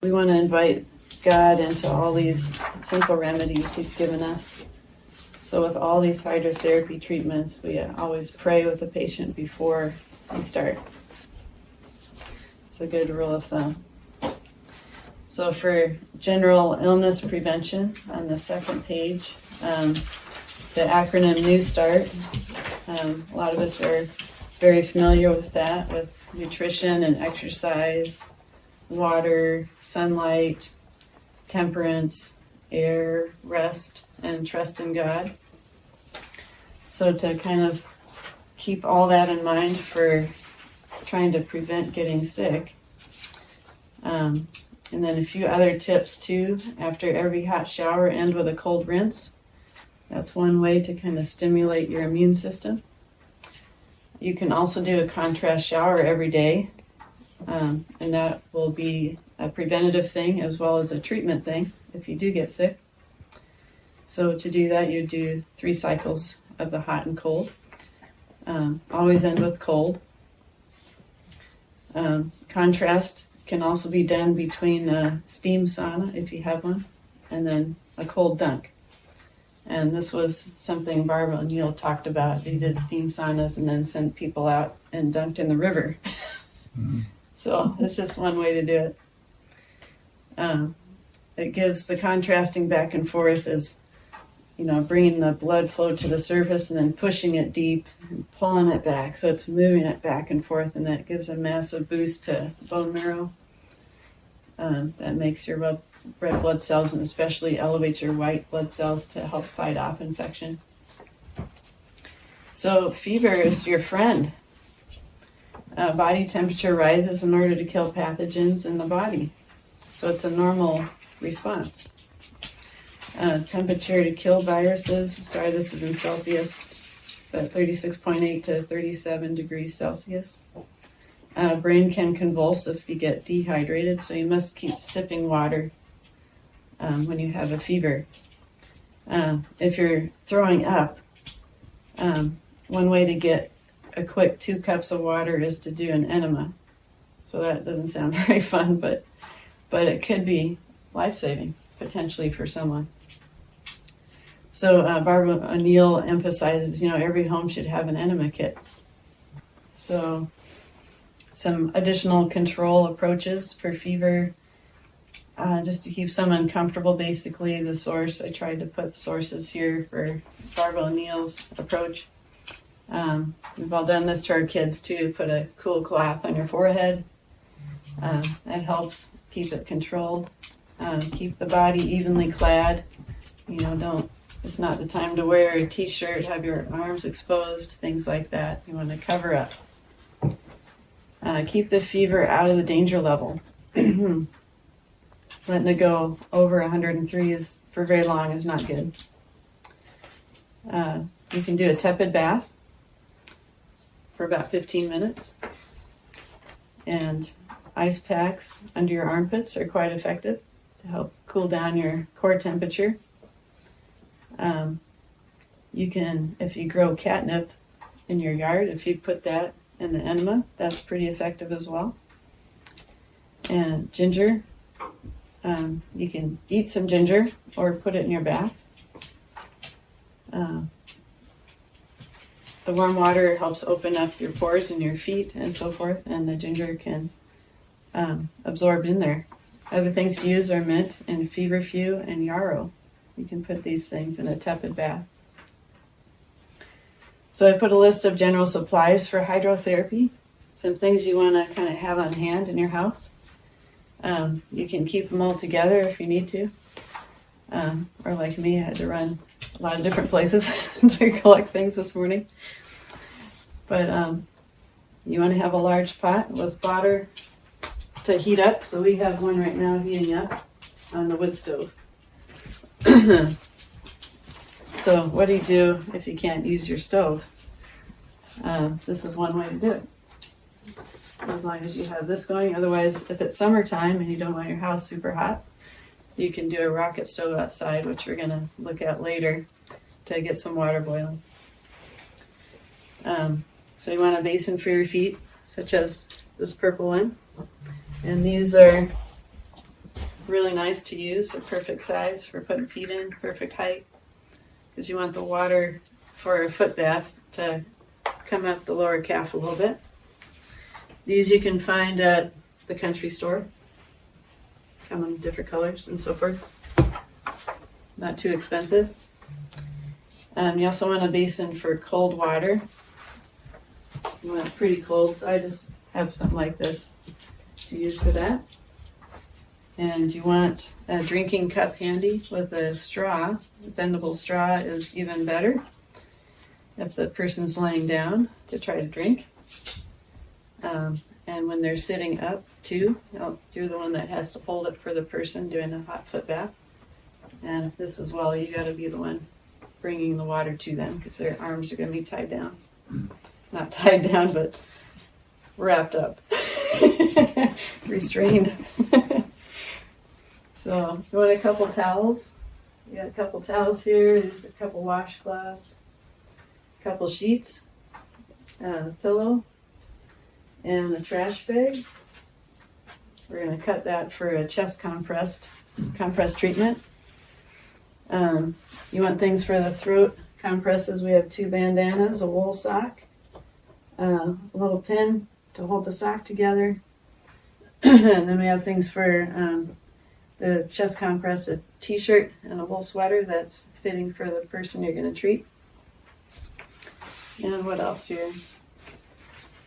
We want to invite God into all these simple remedies He's given us. So with all these hydrotherapy treatments, we always pray with the patient before we start. It's a good rule of thumb. So for general illness prevention, on the second page, the acronym NEWSTART. A lot of us are very familiar with that, with nutrition and exercise, water, sunlight, temperance, air, rest, and trust in God. So to kind of keep all that in mind for trying to prevent getting sick. And then a few other tips too. After every hot shower, end with a cold rinse. That's one way to kind of stimulate your immune system. You can also do a contrast shower every day. And that will be a preventative thing as well as a treatment thing if you do get sick. So to do that, you do 3 cycles of the hot and cold. Always end with cold. Contrast can also be done between a steam sauna, if you have one, and then a cold dunk. And this was something Barbara and Neil talked about. They did steam saunas and then sent people out and dunked in the river. Mm-hmm. So it's just one way to do it. It gives the contrasting back and forth as, bringing the blood flow to the surface and then pushing it deep and pulling it back. So it's moving it back and forth, and that gives a massive boost to bone marrow. That makes your red blood cells and especially elevates your white blood cells to help fight off infection. So fever is your friend. Body temperature rises in order to kill pathogens in the body. So it's a normal response. Temperature to kill viruses, this is in Celsius, but 36.8 to 37 degrees Celsius. Brain can convulse if you get dehydrated, so you must keep sipping water when you have a fever. If you're throwing up, one way to get a quick 2 cups of water is to do an enema. So that doesn't sound very fun, but it could be life-saving, potentially, for someone. So Barbara O'Neill emphasizes, every home should have an enema kit. So some additional control approaches for fever, just to keep someone comfortable, basically the source. I tried to put sources here for Barbara O'Neill's approach. We've all done this to our kids too, put a cool cloth on your forehead. That helps keep it controlled. Keep the body evenly clad. It's not the time to wear a t-shirt, have your arms exposed, things like that. You want to cover up. Keep the fever out of the danger level. Letting it go over 103 for very long is not good. You can do a tepid bath for about 15 minutes. And ice packs under your armpits are quite effective to help cool down your core temperature. You can, if you grow catnip in your yard, if you put that in the enema, that's pretty effective as well. And ginger, you can eat some ginger or put it in your bath. The warm water helps open up your pores in your feet and so forth, and the ginger can absorb in there. Other things to use are mint and feverfew and yarrow. You can put these things in a tepid bath. So I put a list of general supplies for hydrotherapy, some things you want to kind of have on hand in your house. You can keep them all together if you need to. Or like me, I had to run a lot of different places to collect things this morning. But you want to have a large pot with water to heat up. So we have one right now heating up on the wood stove. So what do you do if you can't use your stove? This is one way to do it. As long as you have this going. Otherwise, if it's summertime and you don't want your house super hot, you can do a rocket stove outside, which we're going to look at later to get some water boiling. So you want a basin for your feet, such as this purple one. And these are really nice to use, a perfect size for putting feet in, perfect height, because you want the water for a foot bath to come up the lower calf a little bit. These you can find at the country store. Come in different colors and so forth. Not too expensive. You also want a basin for cold water. You want it pretty cold, so I just have something like this to use for that. And you want a drinking cup handy with a straw. A bendable straw is even better if the person's laying down to try to drink. And when they're sitting up too, you're the one that has to hold it for the person doing a hot foot bath. And if this as well, you got to be the one bringing the water to them because their arms are going to be tied down. Not tied down, but wrapped up. Restrained. So you want a couple towels. You got a couple towels here. There's a couple washcloths, a couple sheets, a pillow, and a trash bag. We're going to cut that for a chest compress treatment. You want things for the throat compresses. We have 2 bandanas, a wool sock, a little pin to hold the sock together, and then we have things for the chest compress, a t-shirt and a wool sweater that's fitting for the person you're going to treat. And what else here?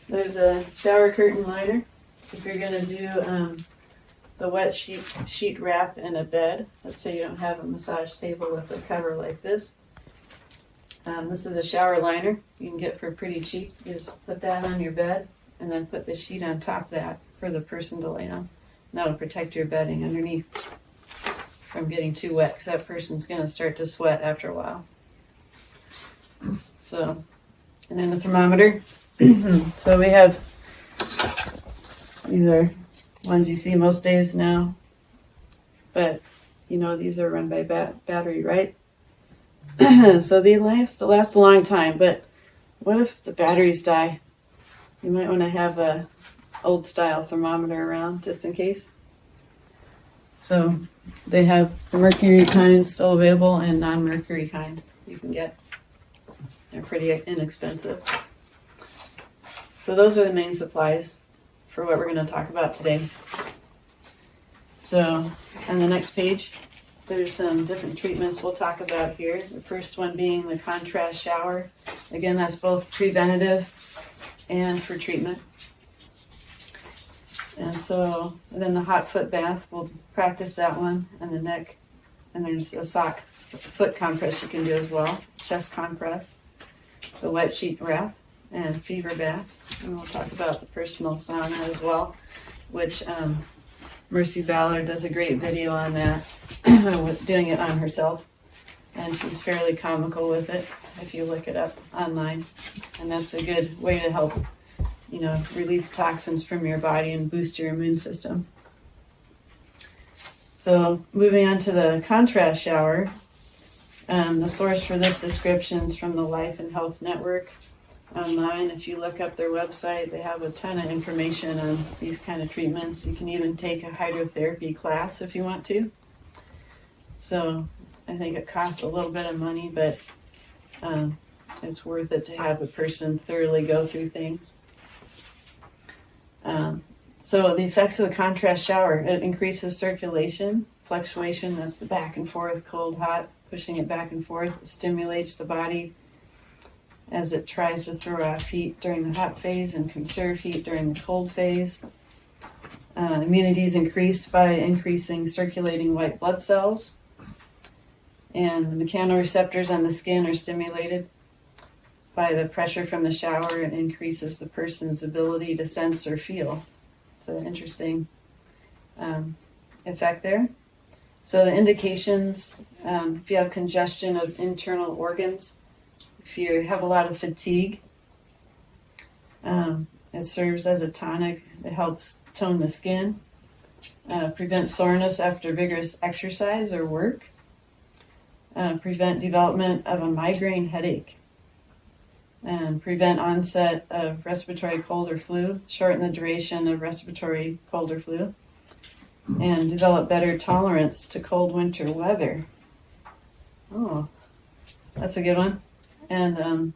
There's a shower curtain liner. If you're going to do the wet sheet wrap in a bed, let's say you don't have a massage table with a cover like this. This is a shower liner you can get for pretty cheap. You just put that on your bed and then put the sheet on top of that for the person to lay on. And that'll protect your bedding underneath from getting too wet because that person's going to start to sweat after a while. So, and then the thermometer. So we have, these are ones you see most days now, but you know these are run by battery, right? So they last a long time, but what if the batteries die? You might want to have a old style thermometer around just in case. So they have the mercury kind still available and non-mercury kind you can get. They're pretty inexpensive. So those are the main supplies for what we're going to talk about today. So on the next page, there's some different treatments we'll talk about here. The first one being the contrast shower. Again, that's both preventative and for treatment. And so then the hot foot bath, we'll practice that one, and the neck. And there's a sock foot compress you can do as well, chest compress, the wet sheet wrap, and fever bath. And we'll talk about the personal sauna as well, which Mercy Ballard does a great video on that, with doing it on herself. And she's fairly comical with it if you look it up online. And that's a good way to help, release toxins from your body and boost your immune system. So moving on to the contrast shower, the source for this description is from the Life and Health Network online. If you look up their website, they have a ton of information on these kind of treatments. You can even take a hydrotherapy class if you want to. So I think it costs a little bit of money, but it's worth it to have a person thoroughly go through things. So the effects of the contrast shower, it increases circulation, fluctuation, that's the back and forth, cold, hot, pushing it back and forth. It stimulates the body as it tries to throw off heat during the hot phase and conserve heat during the cold phase. Immunity is increased by increasing circulating white blood cells. And the mechanoreceptors on the skin are stimulated by the pressure from the shower. It increases the person's ability to sense or feel. It's an interesting effect there. So the indications, if you have congestion of internal organs, if you have a lot of fatigue, it serves as a tonic. It helps tone the skin, prevent soreness after vigorous exercise or work, prevent development of a migraine headache, and prevent onset of respiratory cold or flu, shorten the duration of respiratory cold or flu, and develop better tolerance to cold winter weather. Oh, that's a good one. And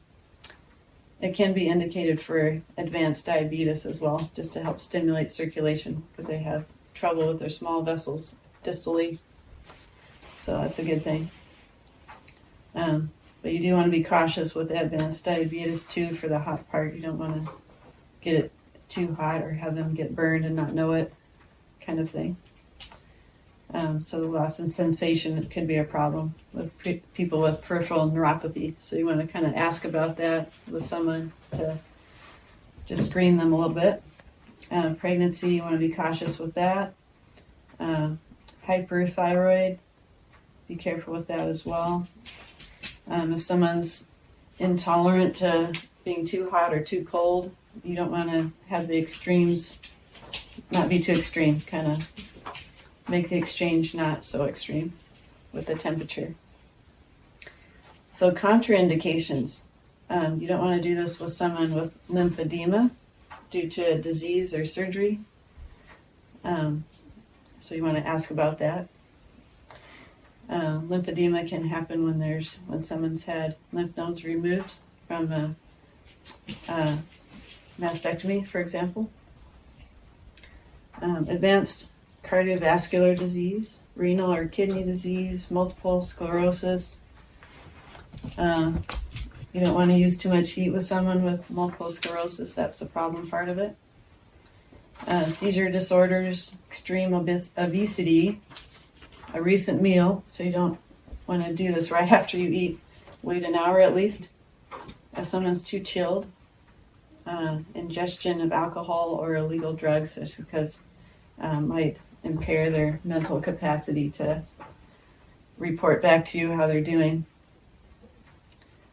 it can be indicated for advanced diabetes as well, just to help stimulate circulation because they have trouble with their small vessels distally. So that's a good thing. But you do want to be cautious with advanced diabetes too for the hot part. You don't want to get it too hot or have them get burned and not know it, kind of thing. So the loss in sensation could be a problem with people with peripheral neuropathy. So you want to kind of ask about that with someone to just screen them a little bit. Pregnancy, you want to be cautious with that. Hyperthyroid, be careful with that as well. If someone's intolerant to being too hot or too cold, you don't want to have the extremes, not be too extreme, kind of make the exchange not so extreme with the temperature. So contraindications. You don't want to do this with someone with lymphedema due to a disease or surgery. So you want to ask about that. Lymphedema can happen when someone's had lymph nodes removed from a mastectomy, for example. Advanced cardiovascular disease, renal or kidney disease, multiple sclerosis. You don't want to use too much heat with someone with multiple sclerosis. That's the problem part of it. Seizure disorders, extreme obesity, a recent meal, so you don't want to do this right after you eat. Wait an hour at least. If someone's too chilled, ingestion of alcohol or illegal drugs, just because might impair their mental capacity to report back to you how they're doing.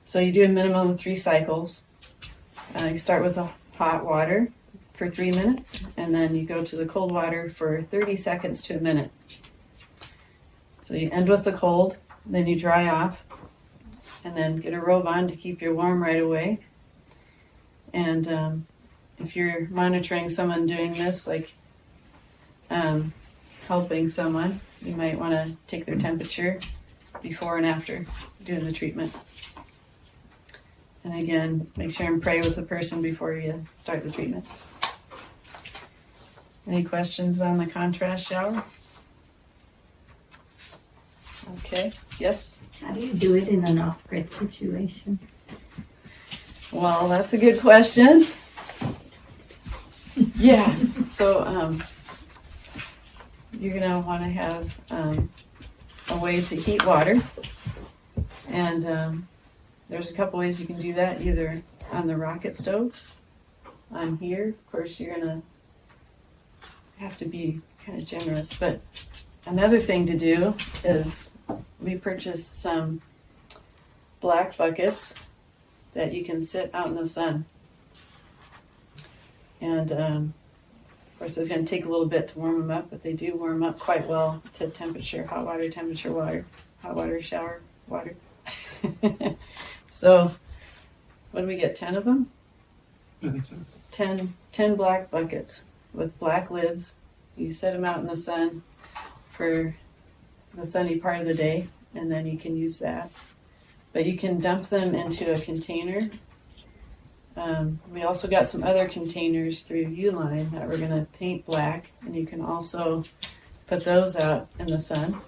So you do a minimum of 3 cycles. You start with the hot water for 3 minutes, and then you go to the cold water for 30 seconds to a minute. So you end with the cold, then you dry off, and then get a robe on to keep you warm right away. And if you're monitoring someone doing this, like helping someone, you might want to take their temperature before and after doing the treatment. And again, make sure and pray with the person before you start the treatment. Any questions on the contrast shower? Okay, yes? How do you do it in an off-grid situation? Well, that's a good question. Yeah, so you're going to want to have a way to heat water. And there's a couple ways you can do that, either on the rocket stoves, on here. Of course, you're going to have to be kind of generous. But another thing to do is we purchased some black buckets that you can sit out in the sun. And of course, it's going to take a little bit to warm them up, but they do warm up quite well to temperature, hot water, temperature water, hot water, shower water. So, what do we get, 10 of them? I think so. 10 black buckets with black lids. You set them out in the sun for the sunny part of the day, and then you can use that. But you can dump them into a container. We also got some other containers through Uline that we're going to paint black, and you can also put those out in the sun.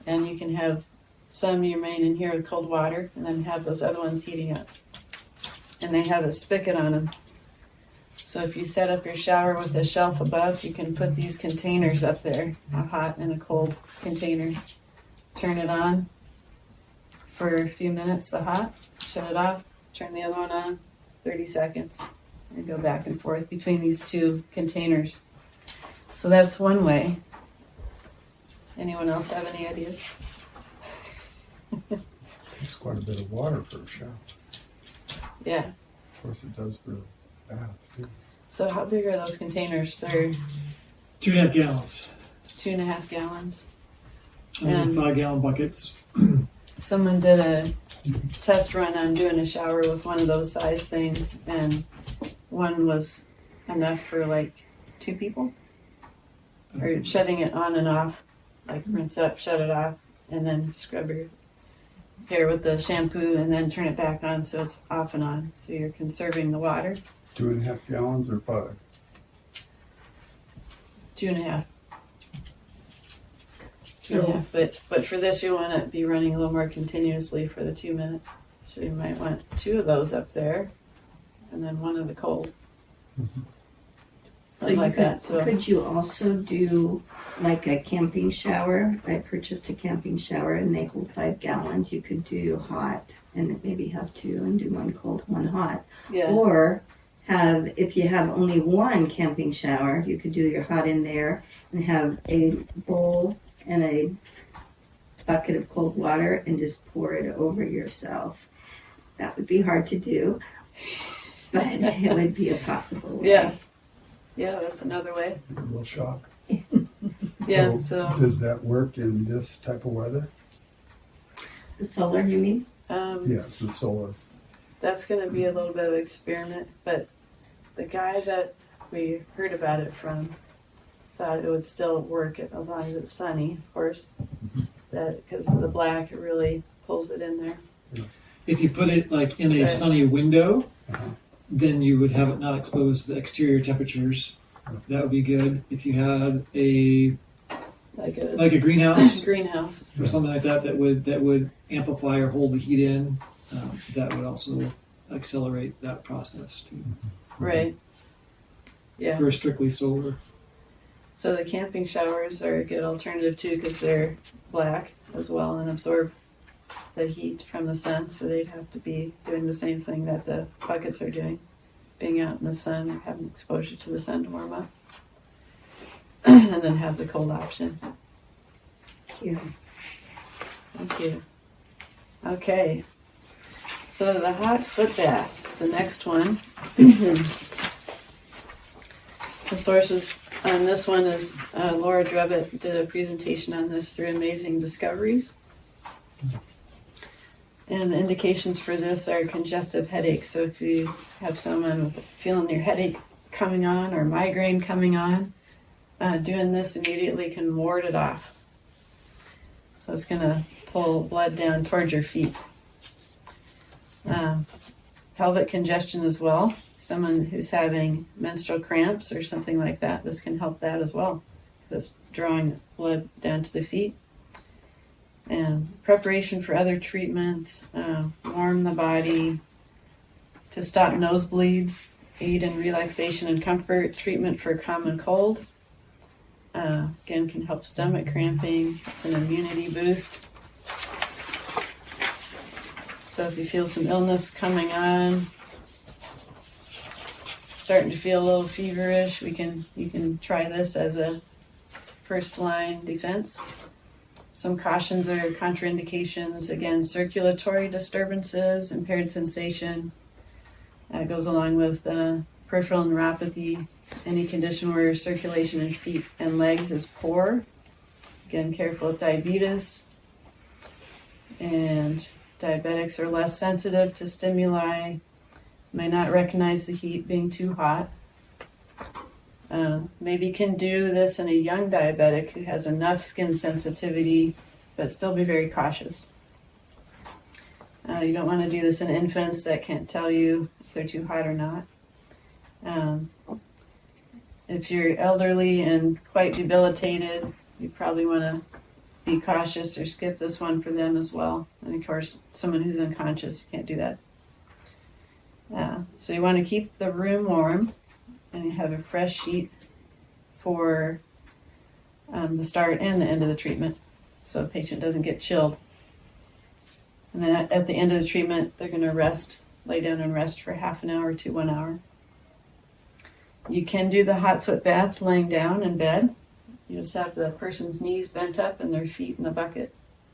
And you can have some remain in here with cold water, and then have those other ones heating up. And they have a spigot on them. So if you set up your shower with a shelf above, you can put these containers up there, a hot and a cold container. Turn it on for a few minutes, the hot, shut it off, turn the other one on, 30 seconds, and go back and forth between these 2 containers. So that's one way. Anyone else have any ideas? It's quite a bit of water for a shower. Yeah. Of course, it does for baths too. So how big are those containers? They're 2.5 gallons. 2.5 gallons. And 5-gallon buckets. Someone did a test run on doing a shower with one of those size things, and one was enough for like 2 people. or shutting it on and off, like rinse up, shut it off, and then scrub your hair with the shampoo and then turn it back on so it's off and on. So you're conserving the water. 2.5 gallons or 5? 2.5. 2.5. But for this, you want to be running a little more continuously for the 2 minutes. So you might want 2 of those up there, and then 1 of the cold. Something like that. So Could you also do like a camping shower? I purchased a camping shower and they hold 5 gallons. You could do hot and maybe have 2 and do 1 cold, 1 hot. yeah, Or if you have only 1 camping shower, you could do your hot in there and have a bowl and a bucket of cold water and just pour it over yourself. That would be hard to do, but it would be a possible way. yeah, that's another way. A little shock. Yeah, So so does that work in this type of weather? The solar, you mean? Yes, the solar. that's going to be a little bit of an experiment. But the guy that we heard about it from thought it would still work as long as it's sunny, of course. That because the black, it really pulls it in there. If you put it like in a Right. sunny window, Uh-huh. then you would have it not exposed to the exterior temperatures. That would be good. If you had Like a like a greenhouse greenhouse. or something like that that would amplify or hold the heat in, that would also accelerate that process too. Right. Yeah. For strictly solar. So the camping showers are a good alternative too because they're black as well and absorb the heat from the sun. So they'd have to be doing the same thing that the buckets are doing, being out in the sun or having exposure to the sun to warm up. And then have the cold option. Thank you. Thank you. Okay. So the hot foot bath is the next one. The sources on this one is Laura Drevitt did a presentation on this through Amazing Discoveries. And the indications for this are congestive headache. So if you have someone with feeling your headache coming on or migraine coming on, doing this immediately can ward it off. So it's going to pull blood down towards your feet. Pelvic congestion as well. Someone who's having menstrual cramps or something like that, this can help that as well. This drawing blood down to the feet. And preparation for other treatments, warm the body, to stop nosebleeds, aid in relaxation and comfort, treatment for common cold. Again, can help stomach cramping. It's an immunity boost. So if you feel some illness coming on, starting to feel a little feverish, you can try this as a first line defense. Some cautions or contraindications, again, circulatory disturbances, impaired sensation. That goes along with peripheral neuropathy, any condition where circulation in feet and legs is poor. Again, careful with diabetes. And diabetics are less sensitive to stimuli, may not recognize the heat being too hot. Maybe can do this in a young diabetic who has enough skin sensitivity, but still be very cautious. You don't want to do this in infants that can't tell you if they're too hot or not. If you're elderly and quite debilitated, you probably want to be cautious or skip this one for them as well. And of course, someone who's unconscious, you can't do that. So you want to keep the room warm, and you have a fresh sheet for the start and the end of the treatment, so the patient doesn't get chilled. And then at the end of the treatment, they're going to rest, lay down and rest for half an hour to 1 hour. You can do the hot foot bath laying down in bed. You just have the person's knees bent up and their feet in the bucket.